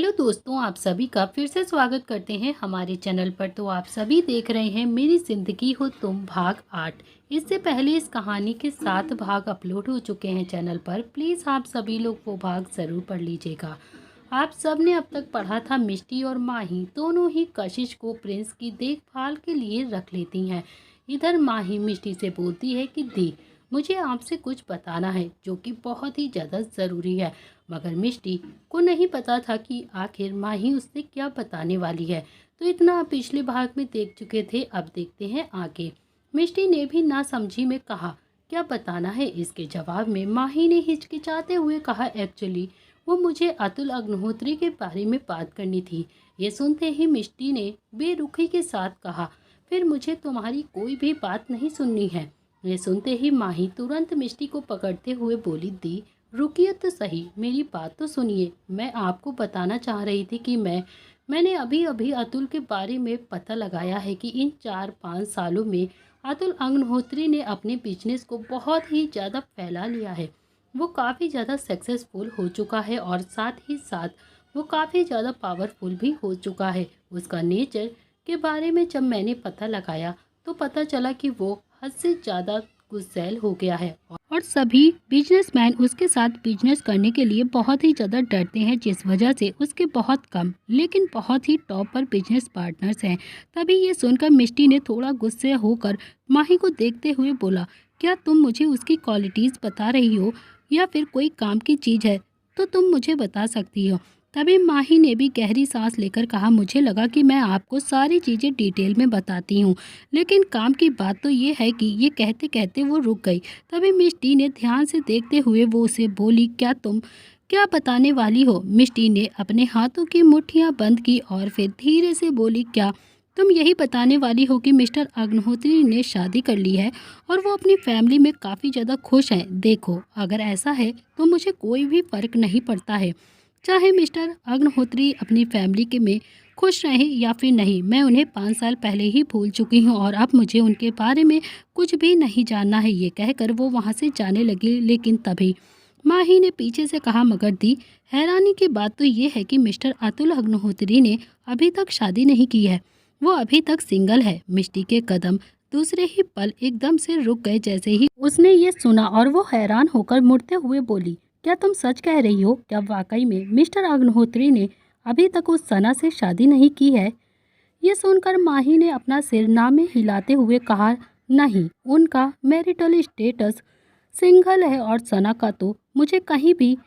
Hello दोस्तों, आप सभी का फिर से स्वागत करते हैं हमारे चैनल पर। तो आप सभी देख रहे हैं मेरी ज़िंदगी हो तुम भाग 8। इससे पहले इस कहानी के 7 भाग अपलोड हो चुके हैं चैनल पर। प्लीज़ आप सभी लोग वो भाग ज़रूर पढ़ लीजिएगा। आप सब ने अब तक पढ़ा था मिष्टी और माही दोनों ही कशिश को प्रिंस की देखभाल के लिए रख लेती हैं। इधर माही मिष्टी से बोलती है कि दी, मुझे आपसे कुछ बताना है जो कि बहुत ही ज़्यादा ज़रूरी है। मगर मिष्टी को नहीं पता था कि आखिर माही उससे क्या बताने वाली है। तो इतना आप पिछले भाग में देख चुके थे, अब देखते हैं आगे। मिष्टी ने भी ना समझी में कहा क्या बताना है। इसके जवाब में माही ने हिचकिचाते हुए कहा एक्चुअली वो मुझे अतुल अग्निहोत्री के बारे में बात करनी थी। ये सुनते ही मिष्टी ने बेरुखी के साथ कहा फिर मुझे तुम्हारी कोई भी बात नहीं सुननी है। ये सुनते ही माही तुरंत मिष्टी को पकड़ते हुए बोली दी रुकिए तो सही, मेरी बात तो सुनिए। मैं आपको बताना चाह रही थी कि मैंने अभी अभी अतुल के बारे में पता लगाया है कि इन 4-5 सालों में अतुल अग्निहोत्री ने अपने बिजनेस को बहुत ही ज़्यादा फैला लिया है। वो काफ़ी ज़्यादा सक्सेसफुल हो चुका है और साथ ही साथ वो काफ़ी ज़्यादा पावरफुल भी हो चुका है। उसका नेचर के बारे में जब मैंने पता लगाया तो पता चला कि वो हद से ज़्यादा गुस्सैल हो गया है और सभी बिजनेसमैन उसके साथ बिजनेस करने के लिए बहुत ही ज़्यादा डरते हैं, जिस वजह से उसके बहुत कम लेकिन बहुत ही टॉप पर बिजनेस पार्टनर्स हैं। तभी ये सुनकर मिष्टी ने थोड़ा गुस्से होकर माही को देखते हुए बोला क्या तुम मुझे उसकी क्वालिटीज़ बता रही हो या फिर कोई काम की चीज़ है तो तुम मुझे बता सकती हो। तभी माही ने भी गहरी सांस लेकर कहा मुझे लगा कि मैं आपको सारी चीज़ें डिटेल में बताती हूँ, लेकिन काम की बात तो ये है कि ये कहते कहते वो रुक गई। तभी मिष्टी ने ध्यान से देखते हुए वो उसे बोली क्या बताने वाली हो। मिष्टी ने अपने हाथों की मुट्ठियाँ बंद की और फिर धीरे से बोली क्या तुम यही बताने वाली हो कि मिस्टर अग्निहोत्री ने शादी कर ली है और वो अपनी फैमिली में काफ़ी ज़्यादा खुश हैं। देखो अगर ऐसा है तो मुझे कोई भी फ़र्क नहीं पड़ता है, चाहे मिस्टर अग्निहोत्री अपनी फैमिली के में खुश रहें या फिर नहीं। मैं उन्हें 5 साल पहले ही भूल चुकी हूँ और अब मुझे उनके बारे में कुछ भी नहीं जानना है। ये कहकर वो वहाँ से जाने लगी, लेकिन तभी माही ने पीछे से कहा मगर दी, हैरानी की बात तो ये है कि मिस्टर अतुल अग्निहोत्री ने अभी तक शादी नहीं की है, वो अभी तक सिंगल है। मिष्टी के कदम दूसरे ही पल एकदम से रुक गए जैसे ही उसने ये सुना और वो हैरान होकर मुड़ते हुए बोली क्या तुम सच कह रही हो? क्या वाकई में मिस्टर अग्निहोत्री ने अभी तक उस सना से शादी नहीं की है? ये सुनकर माही ने अपना सिर ना में हिलाते हुए कहा नहीं, उनका मैरिटल स्टेटस सिंगल है और सना का तो मुझे कहीं भी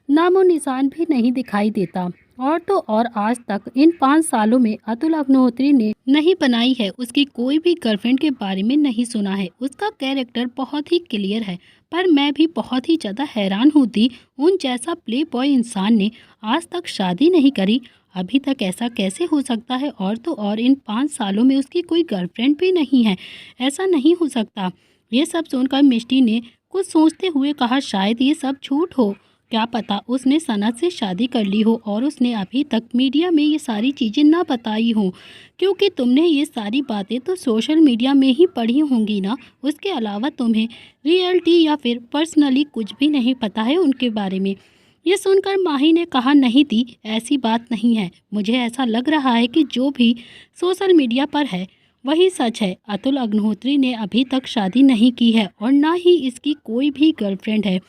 नामो निशान भी नहीं दिखाई देता। और तो और आज तक इन 5 सालों में अतुल अग्निहोत्री ने नहीं बनाई है, उसकी कोई भी गर्लफ्रेंड के बारे में नहीं सुना है। उसका कैरेक्टर बहुत ही क्लियर है। पर मैं भी बहुत ही ज़्यादा हैरान होती, उन जैसा प्ले बॉय इंसान ने आज तक शादी नहीं करी। अभी तक ऐसा कैसे हो सकता है? और तो और इन 5 सालों में उसकी कोई गर्लफ्रेंड भी नहीं है, ऐसा नहीं हो सकता। ये सब सुनकर मिष्टी ने कुछ सोचते हुए कहा शायद ये सब झूठ हो, क्या पता उसने सनत से शादी कर ली हो और उसने अभी तक मीडिया में ये सारी चीज़ें ना बताई हो, क्योंकि तुमने ये सारी बातें तो सोशल मीडिया में ही पढ़ी होंगी ना। उसके अलावा तुम्हें रियलिटी या फिर पर्सनली कुछ भी नहीं पता है उनके बारे में। ये सुनकर माही ने कहा नहीं दी, ऐसी बात नहीं है। मुझे ऐसा लग रहा है कि जो भी सोशल मीडिया पर है वही सच है। अतुल अग्निहोत्री ने अभी तक शादी नहीं की है और ना ही इसकी कोई भी गर्लफ्रेंड है,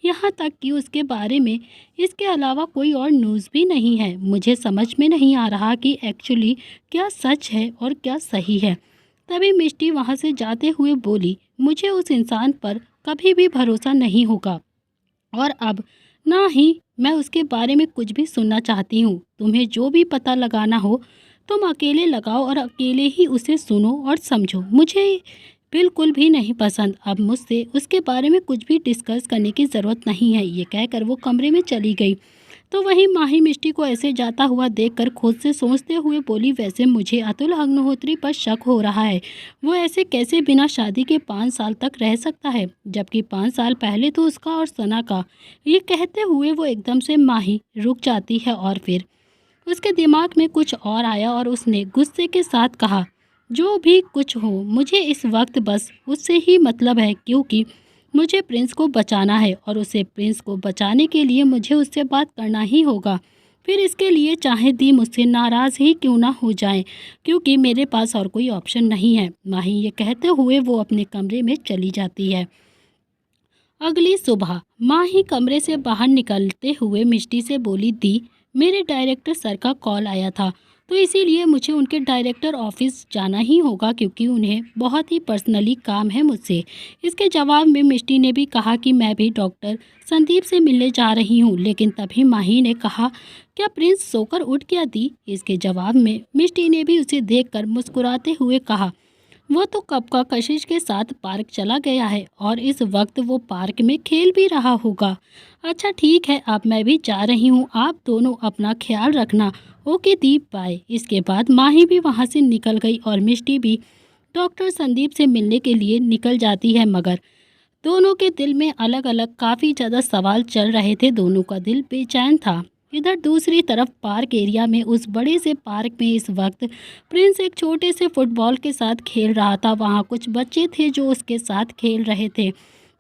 यहाँ तक कि उसके बारे में इसके अलावा कोई और न्यूज़ भी नहीं है। मुझे समझ में नहीं आ रहा कि एक्चुअली क्या सच है और क्या सही है। तभी मिष्टी वहाँ से जाते हुए बोली मुझे उस इंसान पर कभी भी भरोसा नहीं होगा और अब ना ही मैं उसके बारे में कुछ भी सुनना चाहती हूँ। तुम्हें जो भी पता लगाना हो तुम अकेले लगाओ और अकेले ही उसे सुनो और समझो। मुझे बिल्कुल भी नहीं पसंद। अब मुझसे उसके बारे में कुछ भी डिस्कस करने की ज़रूरत नहीं है। ये कहकर वो कमरे में चली गई। तो वहीं माही मिष्टी को ऐसे जाता हुआ देखकर खुद से सोचते हुए बोली वैसे मुझे अतुल अग्निहोत्री पर शक हो रहा है। वो ऐसे कैसे बिना शादी के 5 साल तक रह सकता है, जबकि 5 साल पहले तो उसका और सना का। ये कहते हुए वो एकदम से माही रुक जाती है और फिर उसके दिमाग में कुछ और आया और उसने गुस्से के साथ कहा जो भी कुछ हो मुझे इस वक्त बस उससे ही मतलब है, क्योंकि मुझे प्रिंस को बचाना है और उसे प्रिंस को बचाने के लिए मुझे उससे बात करना ही होगा। फिर इसके लिए चाहे दी मुझसे नाराज़ ही क्यों ना हो जाए, क्योंकि मेरे पास और कोई ऑप्शन नहीं है। माही ये कहते हुए वो अपने कमरे में चली जाती है। अगली सुबह माही कमरे से बाहर निकलते हुए मिष्टी से बोली, दी मेरे डायरेक्टर सर का कॉल आया था, तो इसीलिए मुझे उनके डायरेक्टर ऑफिस जाना ही होगा, क्योंकि उन्हें बहुत ही पर्सनली काम है मुझसे। इसके जवाब में मिष्टी ने भी कहा कि मैं भी डॉक्टर संदीप से मिलने जा रही हूँ। लेकिन तभी माही ने कहा, क्या प्रिंस सोकर उठ गया दी? इसके जवाब में मिष्टी ने भी उसे देखकर मुस्कुराते हुए कहा, वो तो कब का कशिश के साथ पार्क चला गया है और इस वक्त वो पार्क में खेल भी रहा होगा। अच्छा ठीक है, अब मैं भी जा रही हूँ, आप दोनों अपना ख्याल रखना। ओके दीप, बाय। इसके बाद माही भी वहाँ से निकल गई और मिष्टी भी डॉक्टर संदीप से मिलने के लिए निकल जाती है। मगर दोनों के दिल में अलग अलग काफ़ी ज़्यादा सवाल चल रहे थे। दोनों का दिल बेचैन था। इधर दूसरी तरफ पार्क एरिया में, उस बड़े से पार्क में इस वक्त प्रिंस एक छोटे से फुटबॉल के साथ खेल रहा था। वहाँ कुछ बच्चे थे जो उसके साथ खेल रहे थे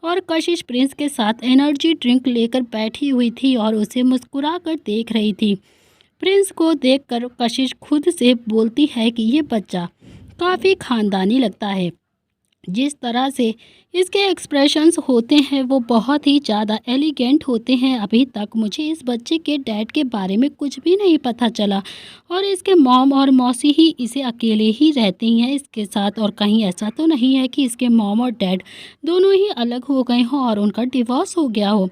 और कशिश प्रिंस के साथ एनर्जी ड्रिंक लेकर बैठी हुई थी और उसे मुस्कुरा कर देख रही थी। प्रिंस को देखकर कशिश खुद से बोलती है कि ये बच्चा काफ़ी खानदानी लगता है। जिस तरह से इसके एक्सप्रेशंस होते हैं वो बहुत ही ज़्यादा एलिगेंट होते हैं। अभी तक मुझे इस बच्चे के डैड के बारे में कुछ भी नहीं पता चला और इसके मॉम और मौसी ही इसे अकेले ही रहती हैं इसके साथ, और कहीं ऐसा तो नहीं है कि इसके मॉम और डैड दोनों ही अलग हो गए हों और उनका डिवोर्स हो गया हो,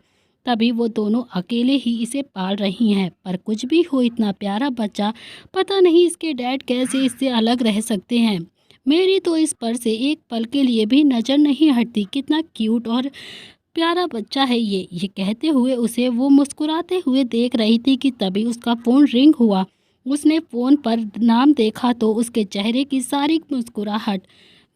तभी वो दोनों अकेले ही इसे पाल रही हैं। पर कुछ भी हो, इतना प्यारा बच्चा, पता नहीं इसके डैड कैसे इससे अलग रह सकते हैं। मेरी तो इस पर से एक पल के लिए भी नज़र नहीं हटती। कितना क्यूट और प्यारा बच्चा है ये कहते हुए उसे वो मुस्कुराते हुए देख रही थी कि तभी उसका फ़ोन रिंग हुआ। उसने फ़ोन पर नाम देखा तो उसके चेहरे की सारी मुस्कुराहट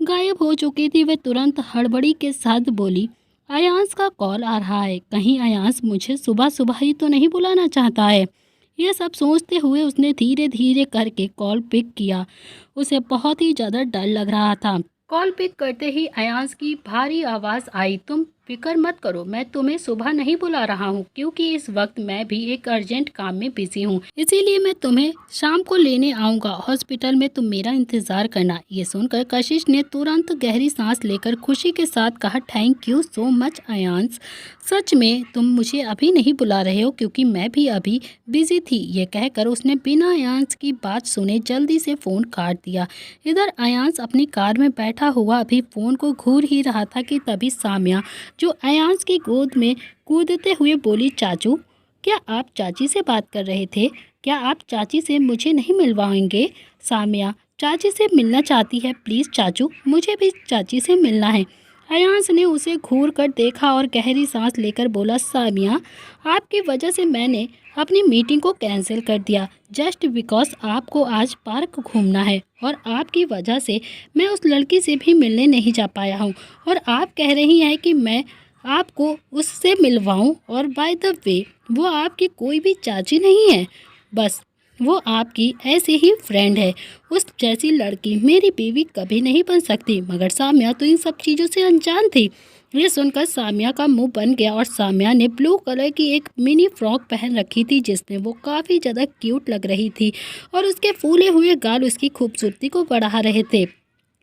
गायब हो चुकी थी। वह तुरंत हड़बड़ी के साथ बोली, अयांश का कॉल आ रहा है, कहीं अयांश मुझे सुबह सुबह ही तो नहीं बुलाना चाहता है। यह सब सोचते हुए उसने धीरे धीरे करके कॉल पिक किया। उसे बहुत ही ज़्यादा डर लग रहा था। कॉल पिक करते ही अयांश की भारी आवाज़ आई, तुम फिक्र मत करो, मैं तुम्हें सुबह नहीं बुला रहा हूँ, क्योंकि इस वक्त मैं भी एक अर्जेंट काम में बिजी हूँ, इसीलिए मैं तुम्हें शाम को लेने आऊँगा। हॉस्पिटल में तुम मेरा इंतज़ार करना। ये सुनकर कशिश ने तुरंत गहरी सांस लेकर खुशी के साथ कहा, thank you so much Ayansh, सच में तुम मुझे अभी नहीं बुला रहे हो क्योंकि मैं भी अभी बिजी थी। ये कहकर उसने बिना अयांश की बात सुने जल्दी से फ़ोन काट दिया। इधर अयांश अपनी कार में बैठा हुआ अभी फ़ोन को घूर ही रहा था कि तभी सामिया, जो अयांश की गोद में कूदते हुए बोली, चाचू, क्या आप चाची से बात कर रहे थे? क्या आप चाची से मुझे नहीं मिलवाएंगे? सामिया चाची से मिलना चाहती है, प्लीज़ चाचू, मुझे भी चाची से मिलना है। अयांश ने उसे घूर कर देखा और गहरी सांस लेकर बोला, सामिया, आपकी वजह से मैंने अपनी मीटिंग को कैंसिल कर दिया, जस्ट बिकॉज आपको आज पार्क घूमना है, और आपकी वजह से मैं उस लड़की से भी मिलने नहीं जा पाया हूँ, और आप कह रही हैं कि मैं आपको उससे मिलवाऊँ, और बाय द वे वो आपकी कोई भी चाची नहीं है, बस वो आपकी ऐसे ही फ्रेंड है। उस जैसी लड़की मेरी बीवी कभी नहीं बन सकती। मगर सामिया तो इन सब चीज़ों से अनजान थी। ये सुनकर सामिया का मुंह बन गया और सामिया ने ब्लू कलर की एक मिनी फ्रॉक पहन रखी थी, जिसमें वो काफ़ी ज़्यादा क्यूट लग रही थी और उसके फूले हुए गाल उसकी खूबसूरती को बढ़ा रहे थे।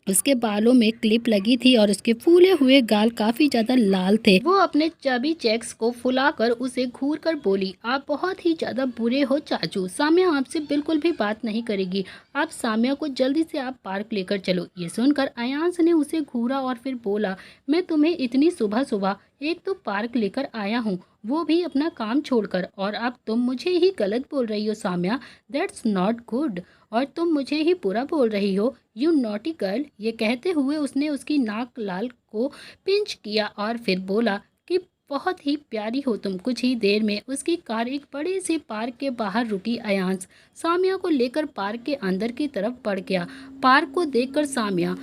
उसके बालों में क्लिप लगी थी और उसके फूले हुए गाल काफ़ी ज़्यादा लाल थे। वो अपने चबी चेक्स को फुलाकर उसे घूर कर बोली, आप बहुत ही ज़्यादा बुरे हो चाचू, सामिया आपसे बिल्कुल भी बात नहीं करेगी, आप सामिया को जल्दी से आप पार्क लेकर चलो। ये सुनकर अयांश ने उसे घूरा और फिर बोला, मैं तुम्हें इतनी सुबह सुबह एक तो पार्क लेकर आया हूँ, वो भी अपना काम छोड़कर, और अब तुम मुझे ही गलत बोल रही हो सामिया, दैट्स नॉट गुड, और तुम मुझे ही बुरा बोल रही हो, यू नॉटी गर्ल। ये कहते हुए उसने उसकी नाक लाल को पिंच किया और फिर बोला कि बहुत ही प्यारी हो तुम। कुछ ही देर में उसकी कार एक बड़े से पार्क के बाहर रुकी। अयांश सामिया को लेकर पार्क के अंदर की तरफ बढ़ गया। पार्क को देखकर सामिया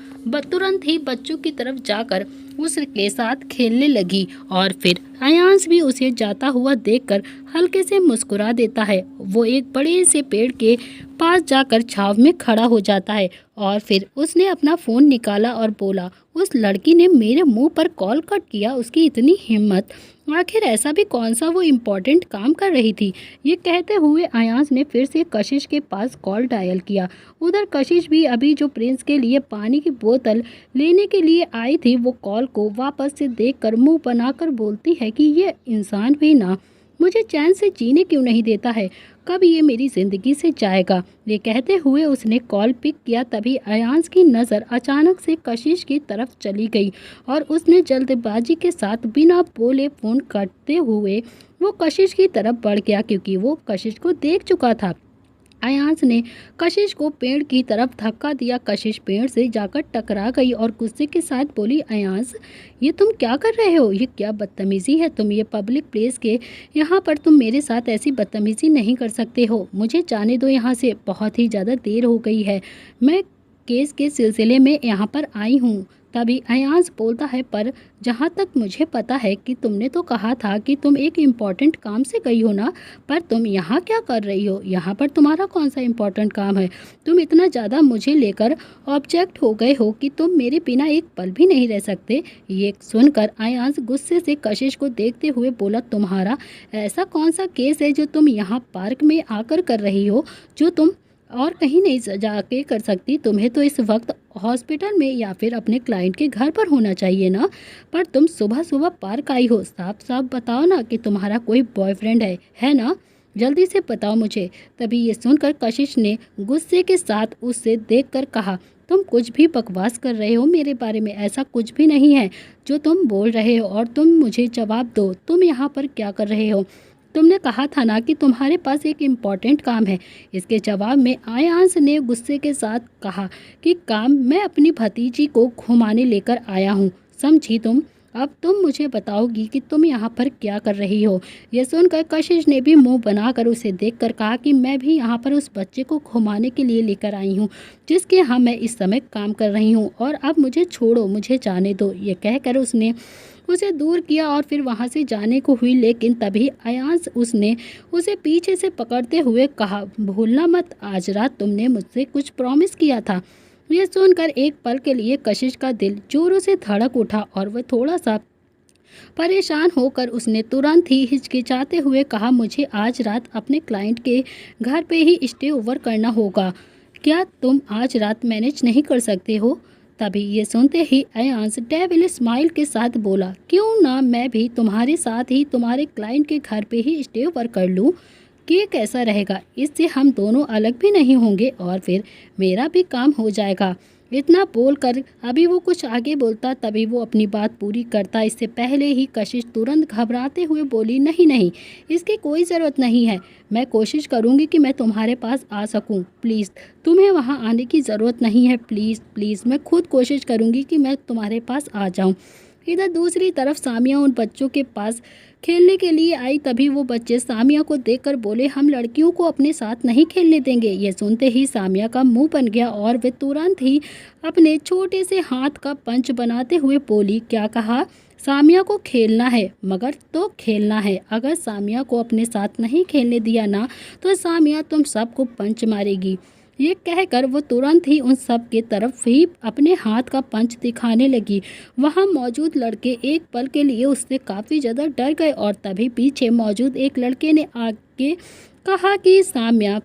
तुरंत ही बच्चों की तरफ जाकर उसके साथ खेलने लगी और फिर अयांश भी उसे जाता हुआ देखकर हल्के से मुस्कुरा देता है। वो एक बड़े से पेड़ के पास जाकर छांव में खड़ा हो जाता है और फिर उसने अपना फ़ोन निकाला और बोला, उस लड़की ने मेरे मुंह पर कॉल कट किया, उसकी इतनी हिम्मत। आखिर ऐसा भी कौन सा वो इम्पोर्टेंट काम कर रही थी। ये कहते हुए अयांश ने फिर से कशिश के पास कॉल डायल किया। उधर कशिश भी अभी जो प्रिंस के लिए पानी की बोतल लेने के लिए आई थी, वो कॉल को वापस से देखकर मुंह बनाकर बोलती है कि ये इंसान भी ना मुझे चैन से जीने क्यों नहीं देता है, कब ये मेरी ज़िंदगी से जाएगा। ये कहते हुए उसने कॉल पिक किया। तभी अयांश की नज़र अचानक से कशिश की तरफ चली गई और उसने जल्दबाजी के साथ बिना बोले फ़ोन काटते हुए वो कशिश की तरफ बढ़ गया, क्योंकि वो कशिश को देख चुका था। अयांश ने कशिश को पेड़ की तरफ धक्का दिया। कशिश पेड़ से जाकर टकरा गई और गुस्से के साथ बोली, अयांश ये तुम क्या कर रहे हो, ये क्या बदतमीज़ी है। तुम ये पब्लिक प्लेस के यहाँ पर तुम मेरे साथ ऐसी बदतमीज़ी नहीं कर सकते हो। मुझे जाने दो यहाँ से, बहुत ही ज़्यादा देर हो गई है। मैं केस के सिलसिले में यहाँ पर आई हूँ। तभी अयांश बोलता है, पर जहाँ तक मुझे पता है कि तुमने तो कहा था कि तुम एक इम्पॉर्टेंट काम से गई हो ना, पर तुम यहाँ क्या कर रही हो, यहाँ पर तुम्हारा कौन सा इम्पॉर्टेंट काम है। तुम इतना ज़्यादा मुझे लेकर ऑब्जेक्ट हो गए हो कि तुम मेरे बिना एक पल भी नहीं रह सकते। ये सुनकर अयांश गुस्से से कशिश को देखते हुए बोला, तुम्हारा ऐसा कौन सा केस है जो तुम यहाँ पार्क में आकर कर रही हो, जो तुम और कहीं नहीं जाके कर सकती। तुम्हें तो इस वक्त हॉस्पिटल में या फिर अपने क्लाइंट के घर पर होना चाहिए ना, पर तुम सुबह सुबह पार्क आई हो। साफ साफ बताओ ना कि तुम्हारा कोई बॉयफ्रेंड है ना, जल्दी से बताओ मुझे। तभी ये सुनकर कशिश ने गुस्से के साथ उससे देखकर कहा, तुम कुछ भी बकवास कर रहे हो मेरे बारे में, ऐसा कुछ भी नहीं है जो तुम बोल रहे हो। और तुम मुझे जवाब दो, तुम यहाँ पर क्या कर रहे हो। तुमने कहा था ना कि तुम्हारे पास एक इम्पॉर्टेंट काम है। इसके जवाब में अयांश ने गुस्से के साथ कहा कि काम, मैं अपनी भतीजी को घुमाने लेकर आया हूँ, समझी तुम। अब तुम मुझे बताओगी कि तुम यहाँ पर क्या कर रही हो। यह सुनकर कशिश ने भी मुंह बनाकर उसे देखकर कहा कि मैं भी यहाँ पर उस बच्चे को घुमाने के लिए लेकर आई हूँ, जिसके यहाँ मैं इस समय काम कर रही हूँ, और अब मुझे छोड़ो, मुझे जाने दो। ये कहकर उसने उसे दूर किया और फिर वहाँ से जाने को हुई। लेकिन तभी अयांश उसने उसे पीछे से पकड़ते हुए कहा, भूलना मत, आज रात तुमने मुझसे कुछ प्रॉमिस किया था। यह सुनकर एक पल के लिए कशिश का दिल जोरों से धड़क उठा और वह थोड़ा सा परेशान होकर उसने तुरंत ही हिचकिचाते हुए कहा, मुझे आज रात अपने क्लाइंट के घर पे ही स्टे ओवर करना होगा। क्या तुम आज रात मैनेज नहीं कर सकते हो। तभी ये सुनते ही अयांश डेविल स्माइल के साथ बोला, क्यों ना मैं भी तुम्हारे साथ ही तुम्हारे क्लाइंट के घर पे ही स्टे ओवर कर लूँ। कि कैसा रहेगा, इससे हम दोनों अलग भी नहीं होंगे और फिर मेरा भी काम हो जाएगा। इतना बोलकर अभी वो कुछ आगे बोलता, तभी वो अपनी बात पूरी करता इससे पहले ही कशिश तुरंत घबराते हुए बोली, नहीं नहीं, इसकी कोई ज़रूरत नहीं है। मैं कोशिश करूँगी कि मैं तुम्हारे पास आ सकूँ। प्लीज़ तुम्हें वहाँ आने की ज़रूरत नहीं है, प्लीज़ प्लीज़, मैं खुद कोशिश करूँगी कि मैं तुम्हारे पास आ जाऊँ। इधर दूसरी तरफ सामिया उन बच्चों के पास खेलने के लिए आई। तभी वो बच्चे सामिया को देखकर बोले, हम लड़कियों को अपने साथ नहीं खेलने देंगे। ये सुनते ही सामिया का मुंह बन गया और वे तुरंत ही अपने छोटे से हाथ का पंच बनाते हुए बोली, क्या कहा, सामिया को खेलना है, मगर तो खेलना है। अगर सामिया को अपने साथ नहीं खेलने दिया ना, तो सामिया तुम सबको पंच मारेगी। ये कहकर वो तुरंत ही उन सब के तरफ ही अपने हाथ का पंच दिखाने लगी। वहाँ मौजूद लड़के एक पल के लिए उससे काफ़ी ज़्यादा डर गए और तभी पीछे मौजूद एक लड़के ने आके कहा कि सामिया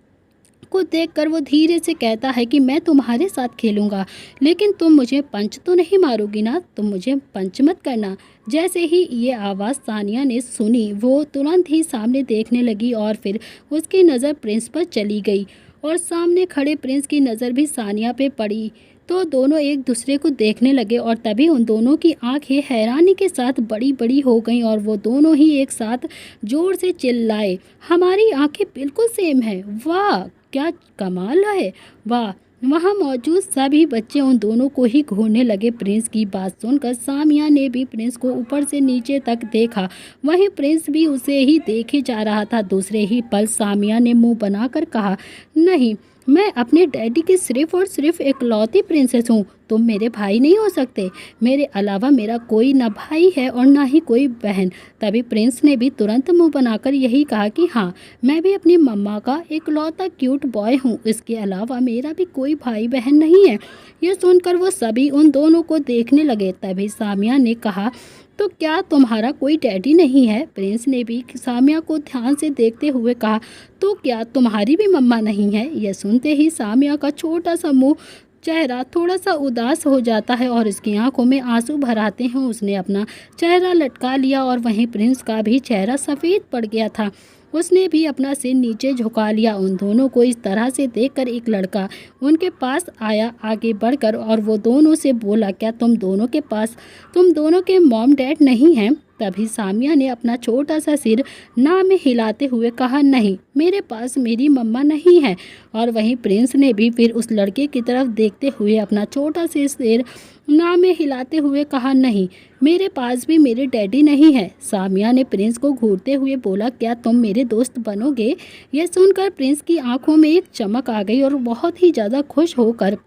को देखकर वो धीरे से कहता है कि मैं तुम्हारे साथ खेलूंगा, लेकिन तुम मुझे पंच तो नहीं मारोगी ना, तुम मुझे पंच मत करना। जैसे ही ये आवाज़ सानिया ने सुनी, वो तुरंत ही सामने देखने लगी और फिर उसकी नज़र प्रिंस पर चली गई और सामने खड़े प्रिंस की नज़र भी सानिया पे पड़ी। तो दोनों एक दूसरे को देखने लगे और तभी उन दोनों की आंखें हैरानी के साथ बड़ी बड़ी हो गईं और वो दोनों ही एक साथ ज़ोर से चिल्लाए, हमारी आंखें बिल्कुल सेम हैं, वाह क्या कमाल है, वाह। वहाँ मौजूद सभी बच्चे उन दोनों को ही घूरने लगे। प्रिंस की बात सुनकर सामिया ने भी प्रिंस को ऊपर से नीचे तक देखा, वहीं प्रिंस भी उसे ही देखे जा रहा था। दूसरे ही पल सामिया ने मुंह बनाकर कहा, नहीं, मैं अपने डैडी की सिर्फ और सिर्फ इकलौती प्रिंसेस हूँ। तुम मेरे भाई नहीं हो सकते। मेरे अलावा मेरा कोई ना भाई है और ना ही कोई बहन। तभी प्रिंस ने भी तुरंत मुंह बनाकर यही कहा कि हाँ, मैं भी अपनी मम्मा का इकलौता क्यूट बॉय हूँ। इसके अलावा मेरा भी कोई भाई बहन नहीं है। यह सुनकर वो सभी उन दोनों को देखने लगे। तभी सामिया ने कहा, तो क्या तुम्हारा कोई डैडी नहीं है? प्रिंस ने भी सामिया को ध्यान से देखते हुए कहा, तो क्या तुम्हारी भी मम्मा नहीं है? यह सुनते ही सामिया का छोटा सा मुंह चेहरा थोड़ा सा उदास हो जाता है और उसकी आंखों में आंसू भर आते हैं। उसने अपना चेहरा लटका लिया और वहीं प्रिंस का भी चेहरा सफ़ेद पड़ गया था। उसने भी अपना सिर नीचे झुका लिया। उन दोनों को इस तरह से देखकर एक लड़का उनके पास आया आगे बढ़कर और वो दोनों से बोला, क्या तुम दोनों के मॉम डैड नहीं हैं? तभी सामिया ने अपना छोटा सा सिर ना में हिलाते हुए कहा, नहीं, मेरे पास मेरी मम्मा नहीं है। और वहीं प्रिंस ने भी फिर उस लड़के की तरफ देखते हुए अपना छोटा सा सिर ना में हिलाते हुए कहा, नहीं, मेरे पास भी मेरे डैडी नहीं है। सामिया ने प्रिंस को घूरते हुए बोला, क्या तुम मेरे दोस्त बनोगे? यह सुनकर प्रिंस की आंखों में एक चमक आ गई और बहुत ही ज़्यादा खुश होकर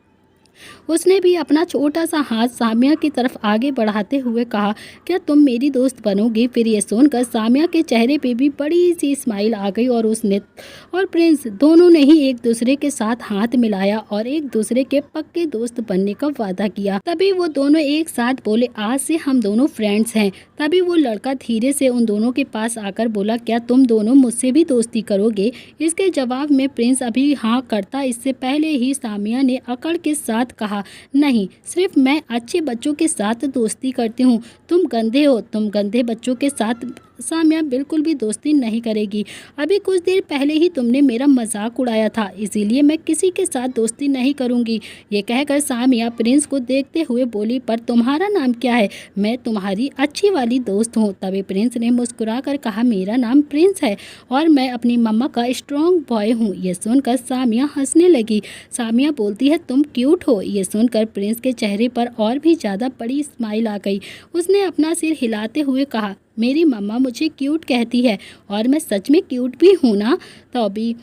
उसने भी अपना छोटा सा हाथ सामिया की तरफ आगे बढ़ाते हुए कहा, क्या तुम मेरी दोस्त बनोगी? फिर ये सुनकर सामिया के चेहरे पे भी बड़ी सी स्माइल आ गई और उसने और प्रिंस दोनों ने ही एक दूसरे के साथ हाथ मिलाया और एक दूसरे के पक्के दोस्त बनने का वादा किया। तभी वो दोनों एक साथ बोले, आज से हम दोनों फ्रेंड्स हैं। तभी वो लड़का धीरे से उन दोनों के पास आकर बोला, क्या तुम दोनों मुझसे भी दोस्ती करोगे? इसके जवाब में प्रिंस अभी हाँ करता इससे पहले ही सामिया ने अकड़ के साथ कहा, नहीं, सिर्फ मैं अच्छे बच्चों के साथ दोस्ती करती हूँ। तुम गंदे हो, तुम गंदे बच्चों के साथ सामिया बिल्कुल भी दोस्ती नहीं करेगी। अभी कुछ देर पहले ही तुमने मेरा मजाक उड़ाया था, इसीलिए मैं किसी के साथ दोस्ती नहीं करूँगी। ये कहकर सामिया प्रिंस को देखते हुए बोली, पर तुम्हारा नाम क्या है? मैं तुम्हारी अच्छी वाली दोस्त हूँ। तभी प्रिंस ने मुस्कुरा कर कहा, मेरा नाम प्रिंस है और मैं अपनी मम्मा का स्ट्रॉन्ग बॉय हूँ। ये सुनकर सामिया हंसने लगी। सामिया बोलती है, तुम क्यूट हो। ये सुनकर प्रिंस के चेहरे पर और भी ज़्यादा बड़ी स्माइल आ गई। उसने अपना सिर हिलाते हुए कहा, मेरी मम्मा मुझे क्यूट कहती है और मैं सच में क्यूट भी हूँ ना? तभी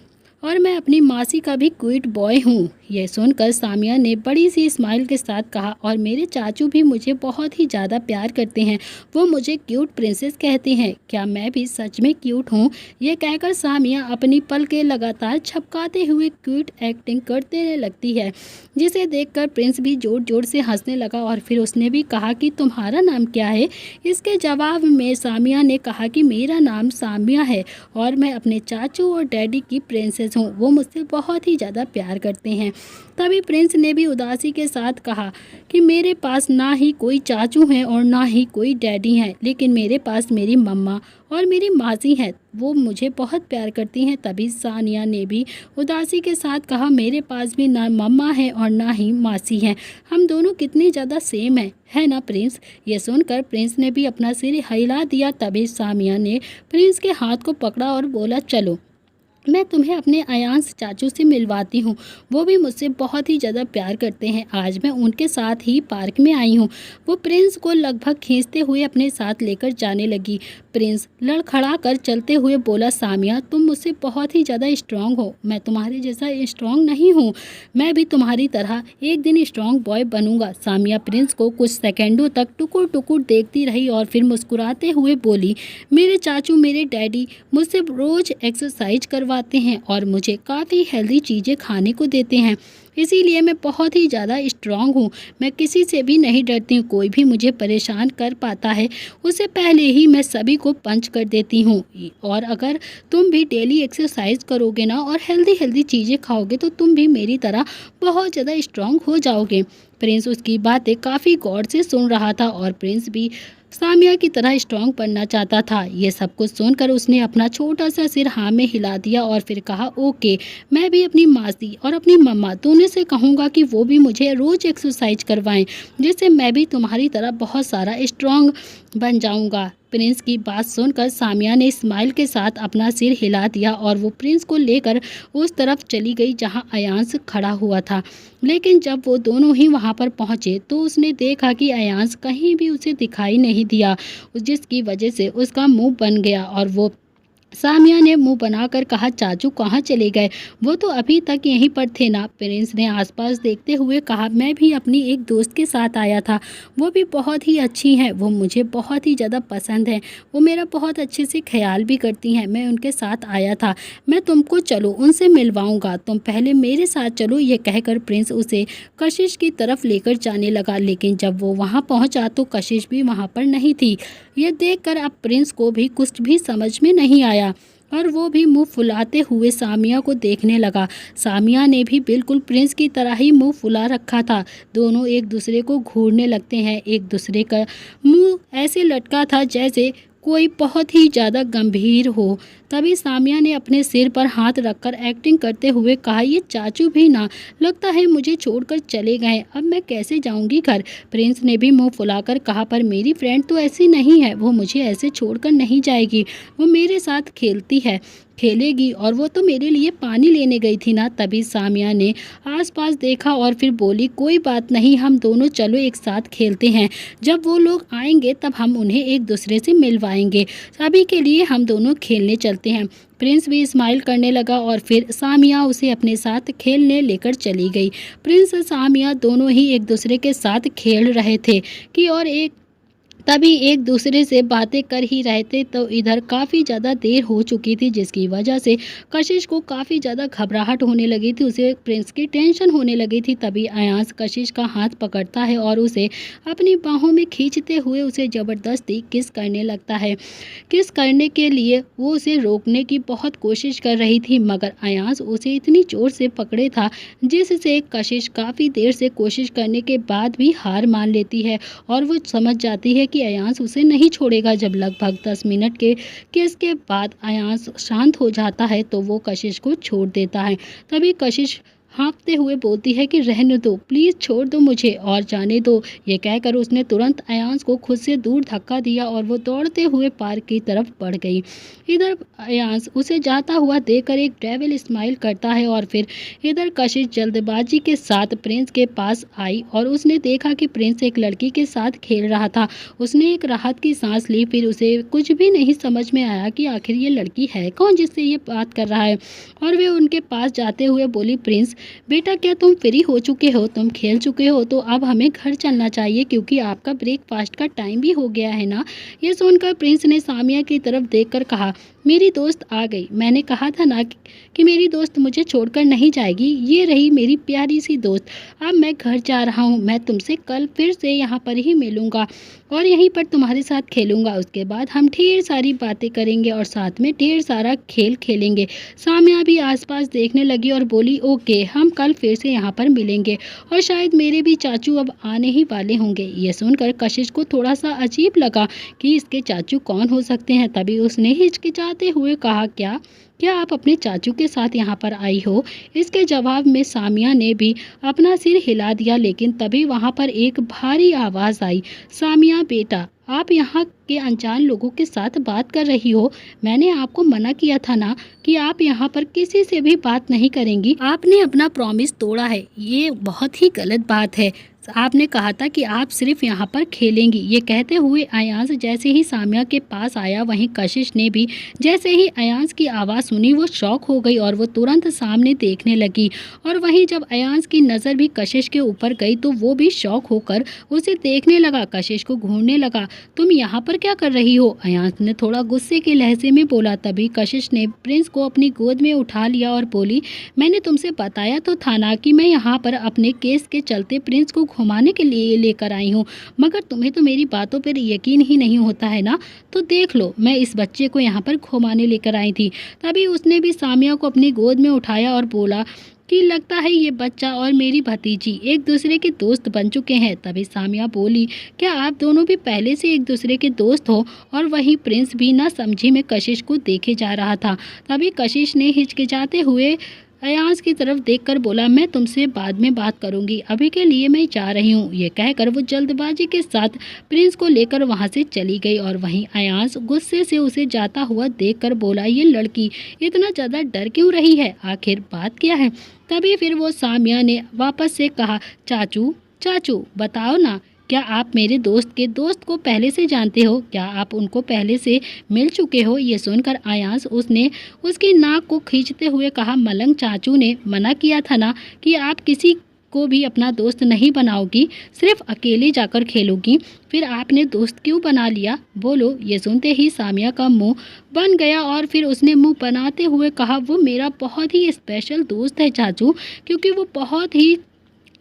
और मैं अपनी मासी का भी क्यूट बॉय हूँ। यह सुनकर सामिया ने बड़ी सी स्माइल के साथ कहा, और मेरे चाचू भी मुझे बहुत ही ज़्यादा प्यार करते हैं। वो मुझे क्यूट प्रिंसेस कहते हैं। क्या मैं भी सच में क्यूट हूँ? यह कहकर सामिया अपनी पलकें लगातार झपकाते हुए क्यूट एक्टिंग करते लगती है, जिसे देखकर प्रिंस भी जोर जोर से हंसने लगा। और फिर उसने भी कहा कि तुम्हारा नाम क्या है? इसके जवाब में सामिया ने कहा कि मेरा नाम सामिया है और मैं अपने चाचू और डैडी की प्रिंसेस हूँ। वो मुझसे बहुत ही ज़्यादा प्यार करते हैं। तभी प्रिंस ने भी उदासी के साथ कहा कि मेरे पास ना ही कोई चाचू हैं और ना ही कोई डैडी हैं, लेकिन मेरे पास मेरी मम्मा और मेरी मासी हैं। वो मुझे बहुत प्यार करती हैं। तभी सानिया ने भी उदासी के साथ कहा, मेरे पास भी ना मम्मा है और ना ही मासी हैं। हम दोनों कितने ज़्यादा सेम हैं, है ना प्रिंस? ये सुनकर प्रिंस ने भी अपना सिर हिला दिया। तभी सामिया ने प्रिंस के हाथ को पकड़ा और बोला, चलो मैं तुम्हें अपने अयांश चाचू से मिलवाती हूँ। वो भी मुझसे बहुत ही ज़्यादा प्यार करते हैं। आज मैं उनके साथ ही पार्क में आई हूँ। वो प्रिंस को लगभग खींचते हुए अपने साथ लेकर जाने लगी। प्रिंस लड़खड़ा कर चलते हुए बोला, सामिया तुम मुझसे बहुत ही ज़्यादा स्ट्रांग हो। मैं तुम्हारे जैसा स्ट्रांग नहीं हूँ। मैं भी तुम्हारी तरह एक दिन स्ट्रांग बॉय बनूंगा। सामिया प्रिंस को कुछ सेकेंडों तक टुकुर टुकुर देखती रही और फिर मुस्कुराते हुए बोली, मेरे चाचू मेरे डैडी मुझसे रोज़ एक्सरसाइज करवाते हैं और मुझे काफ़ी हेल्दी चीज़ें खाने को देते हैं, इसीलिए मैं बहुत ही ज़्यादा स्ट्रांग हूँ। मैं किसी से भी नहीं डरती हूँ। कोई भी मुझे परेशान कर पाता है उससे पहले ही मैं सभी को पंच कर देती हूँ। और अगर तुम भी डेली एक्सरसाइज करोगे ना और हेल्दी हेल्दी चीज़ें खाओगे तो तुम भी मेरी तरह बहुत ज़्यादा स्ट्रांग हो जाओगे। प्रिंस उसकी बातें काफ़ी गौर से सुन रहा था और प्रिंस भी सामिया की तरह स्ट्रांग बनना चाहता था। ये सब कुछ सुनकर उसने अपना छोटा सा सिर हाँ में हिला दिया और फिर कहा, ओके, मैं भी अपनी मासी और अपनी मम्मा दोनों से कहूँगा कि वो भी मुझे रोज़ एक्सरसाइज करवाएं, जिससे मैं भी तुम्हारी तरह बहुत सारा स्ट्रांग बन जाऊँगा। प्रिंस की बात सुनकर सामिया ने स्माइल के साथ अपना सिर हिला दिया और वो प्रिंस को लेकर उस तरफ चली गई जहां अयांश खड़ा हुआ था। लेकिन जब वो दोनों ही वहां पर पहुंचे तो उसने देखा कि अयांश कहीं भी उसे दिखाई नहीं दिया, जिसकी वजह से उसका मुंह बन गया और वो सामिया ने मुंह बनाकर कहा, चाचू कहाँ चले गए? वो तो अभी तक यहीं पर थे ना। प्रिंस ने आसपास देखते हुए कहा, मैं भी अपनी एक दोस्त के साथ आया था। वो भी बहुत ही अच्छी हैं, वो मुझे बहुत ही ज़्यादा पसंद है। वो मेरा बहुत अच्छे से ख्याल भी करती हैं। मैं उनके साथ आया था। मैं तुमको चलो उनसे मिलवाऊंगा, तुम पहले मेरे साथ चलो। ये कहकर प्रिंस उसे कशिश की तरफ लेकर जाने लगा, लेकिन जब वो वहाँ पहुँचा तो कशिश भी वहाँ पर नहीं थी। ये देखकर अब प्रिंस को भी कुछ भी समझ में नहीं आया और वो भी मुंह फुलाते हुए सामिया को देखने लगा। सामिया ने भी बिल्कुल प्रिंस की तरह ही मुंह फुला रखा था। दोनों एक दूसरे को घूरने लगते हैं। एक दूसरे का मुंह ऐसे लटका था जैसे कोई बहुत ही ज़्यादा गंभीर हो। तभी सामिया ने अपने सिर पर हाथ रखकर एक्टिंग करते हुए कहा, ये चाचू भी ना, लगता है मुझे छोड़कर चले गए। अब मैं कैसे जाऊंगी घर? प्रिंस ने भी मुंह फुलाकर कहा, पर मेरी फ्रेंड तो ऐसी नहीं है, वो मुझे ऐसे छोड़कर नहीं जाएगी। वो मेरे साथ खेलेगी और वो तो मेरे लिए पानी लेने गई थी ना। तभी सामिया ने आसपास देखा और फिर बोली, कोई बात नहीं, हम दोनों चलो एक साथ खेलते हैं। जब वो लोग आएंगे तब हम उन्हें एक दूसरे से मिलवाएंगे। अभी के लिए हम दोनों खेलने चलते हैं। प्रिंस भी स्माइल करने लगा और फिर सामिया उसे अपने साथ खेलने लेकर चली गई। प्रिंस और सामिया दोनों ही एक दूसरे के साथ खेल रहे थे कि और तभी एक दूसरे से बातें कर ही रहे थे तो इधर काफ़ी ज़्यादा देर हो चुकी थी, जिसकी वजह से कशिश को काफ़ी ज़्यादा घबराहट होने लगी थी। उसे प्रिंस की टेंशन होने लगी थी। तभी अयांश कशिश का हाथ पकड़ता है और उसे अपनी बाहों में खींचते हुए उसे ज़बरदस्ती किस करने लगता है। किस करने के लिए वो उसे रोकने की बहुत कोशिश कर रही थी, मगर अयांश उसे इतनी ज़ोर से पकड़े था जिससे कशिश काफ़ी देर से कोशिश करने के बाद भी हार मान लेती है और वो समझ जाती है कि अयांश उसे नहीं छोड़ेगा। जब लगभग 10 मिनट के केस के बाद अयांश शांत हो जाता है तो वो कशिश को छोड़ देता है। तभी कशिश हाँफते हुए बोलती है कि रहने दो, प्लीज़ छोड़ दो मुझे और जाने दो। ये कहकर उसने तुरंत अयांश को खुद से दूर धक्का दिया और वो दौड़ते हुए पार्क की तरफ बढ़ गई। इधर अयांश उसे जाता हुआ देखकर एक डेविल स्माइल करता है और फिर इधर कशिश जल्दबाजी के साथ प्रिंस के पास आई और उसने देखा कि प्रिंस एक लड़की के साथ खेल रहा था। उसने एक राहत की सांस ली, फिर उसे कुछ भी नहीं समझ में आया कि आखिर ये लड़की है कौन जिससे ये बात कर रहा है। और वे उनके पास जाते हुए बोली, प्रिंस बेटा, क्या तुम फ्री हो चुके हो? तुम खेल चुके हो तो अब हमें घर चलना चाहिए क्योंकि आपका ब्रेकफास्ट का टाइम भी हो गया है ना। ये सुनकर प्रिंस ने सामिया की तरफ देखकर कहा, मेरी दोस्त आ गई। मैंने कहा था ना कि मेरी दोस्त मुझे छोड़कर नहीं जाएगी। ये रही मेरी प्यारी सी दोस्त। अब मैं घर जा रहा हूँ। मैं तुमसे कल फिर से यहाँ पर ही मिलूँगा और यहीं पर तुम्हारे साथ खेलूँगा। उसके बाद हम ढेर सारी बातें करेंगे और साथ में ढेर सारा खेल खेलेंगे। सामिया भी आसपास देखने लगी और बोली, ओके, हम कल फिर से यहाँ पर मिलेंगे और शायद मेरे भी चाचू अब आने ही वाले होंगे। ये सुनकर कशिश को थोड़ा सा अजीब लगा कि इसके चाचू कौन हो सकते हैं। तभी उसने हिचकिचाते हुए कहा, क्या आप अपने चाचू के साथ यहाँ पर आई हो? इसके जवाब में सामिया ने भी अपना सिर हिला दिया, लेकिन तभी वहाँ पर एक भारी आवाज़ आई, सामिया बेटा, आप यहाँ के अनजान लोगों के साथ बात कर रही हो। मैंने आपको मना किया था ना कि आप यहाँ पर किसी से भी बात नहीं करेंगी। आपने अपना प्रॉमिस तोड़ा है। ये बहुत ही गलत बात है। आपने कहा था कि आप सिर्फ यहाँ पर खेलेंगी। ये कहते हुए अयांश जैसे ही सामिया के पास आया, वहीं कशिश ने भी जैसे ही अयांश की आवाज़ सुनी वो शॉक हो गई और वो तुरंत सामने देखने लगी। और वहीं जब अयांश की नज़र भी कशिश के ऊपर गई तो वो भी शॉक होकर उसे देखने लगा, कशिश को घूरने लगा। तुम यहाँ पर क्या कर रही हो? अयांश ने थोड़ा गुस्से के लहजे में बोला। तभी कशिश ने प्रिंस को अपनी गोद में उठा लिया और बोली, मैंने तुमसे बताया तो था ना कि मैं यहाँ पर अपने केस के चलते प्रिंस को घुमाने के लिए लेकर आई हूँ, मगर तुम्हें तो मेरी बातों पर यकीन ही नहीं होता है ना। तो देख लो, मैं इस बच्चे को यहाँ पर घुमाने लेकर आई थी। तभी उसने भी सामिया को अपनी गोद में उठाया और बोला कि लगता है ये बच्चा और मेरी भतीजी एक दूसरे के दोस्त बन चुके हैं। तभी सामिया बोली, क्या आप दोनों भी पहले से एक दूसरे के दोस्त हो? और वहीं प्रिंस भी ना समझी में कशिश को देखे जा रहा था। तभी कशिश ने हिचकिचाते हुए अयांश की तरफ देखकर बोला, मैं तुमसे बाद में बात करूंगी, अभी के लिए मैं जा रही हूँ। ये कहकर वो जल्दबाजी के साथ प्रिंस को लेकर वहाँ से चली गई और वहीं अयांश गुस्से से उसे जाता हुआ देखकर बोला, ये लड़की इतना ज़्यादा डर क्यों रही है? आखिर बात क्या है? तभी फिर वो सामिया ने वापस से कहा, चाचू चाचू बताओ ना, क्या आप मेरे दोस्त के दोस्त को पहले से जानते हो? क्या आप उनको पहले से मिल चुके हो? ये सुनकर आयांश उसने उसकी नाक को खींचते हुए कहा, मलंग चाचू ने मना किया था ना कि आप किसी को भी अपना दोस्त नहीं बनाओगी, सिर्फ अकेले जाकर खेलोगी। फिर आपने दोस्त क्यों बना लिया? बोलो। ये सुनते ही सामिया का मुंह बन गया और फिर उसने मुंह बनाते हुए कहा, वो मेरा बहुत ही स्पेशल दोस्त है चाचू, क्योंकि वो बहुत ही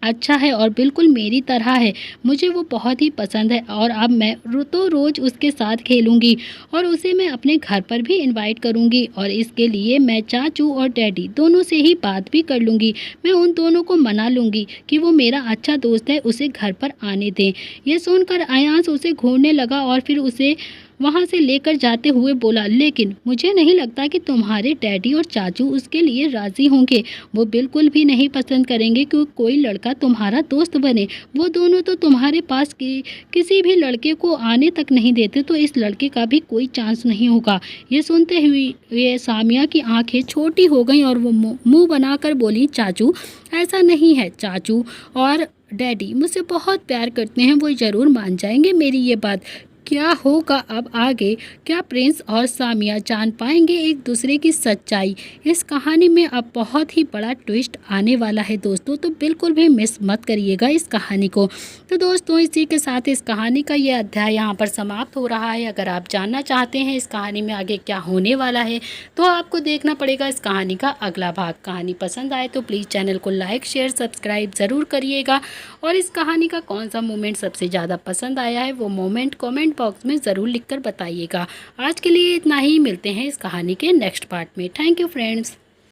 अच्छा है और बिल्कुल मेरी तरह है। मुझे वो बहुत ही पसंद है और अब मैं तो रोज़ उसके साथ खेलूँगी और उसे मैं अपने घर पर भी इनवाइट करूँगी और इसके लिए मैं चाचू और डैडी दोनों से ही बात भी कर लूँगी। मैं उन दोनों को मना लूँगी कि वो मेरा अच्छा दोस्त है, उसे घर पर आने दें। ये सुनकर आयांश उसे घूरने लगा और फिर उसे वहाँ से लेकर जाते हुए बोला, लेकिन मुझे नहीं लगता कि तुम्हारे डैडी और चाचू उसके लिए राज़ी होंगे। वो बिल्कुल भी नहीं पसंद करेंगे कि कोई लड़का तुम्हारा दोस्त बने। वो दोनों तो तुम्हारे पास किसी भी लड़के को आने तक नहीं देते, तो इस लड़के का भी कोई चांस नहीं होगा। ये सुनते हुए सामिया की आंखें छोटी हो गईं और वो मुंह बनाकर बोली, चाचू ऐसा नहीं है। चाचू और डैडी मुझसे बहुत प्यार करते हैं, वो ज़रूर मान जाएंगे मेरी ये बात। क्या होगा अब आगे? क्या प्रिंस और सामिया जान पाएंगे एक दूसरे की सच्चाई? इस कहानी में अब बहुत ही बड़ा ट्विस्ट आने वाला है दोस्तों, तो बिल्कुल भी मिस मत करिएगा इस कहानी को। तो दोस्तों इसी के साथ इस कहानी का ये अध्याय यहाँ पर समाप्त हो रहा है। अगर आप जानना चाहते हैं इस कहानी में आगे क्या होने वाला है, तो आपको देखना पड़ेगा इस कहानी का अगला भाग। कहानी पसंद आए तो प्लीज़ चैनल को लाइक शेयर सब्सक्राइब ज़रूर करिएगा और इस कहानी का कौन सा मोमेंट सबसे ज़्यादा पसंद आया है वो मोमेंट कमेंट बॉक्स में ज़रूर लिखकर बताइएगा। आज के लिए इतना ही, मिलते हैं इस कहानी के नेक्स्ट पार्ट में। Thank you friends.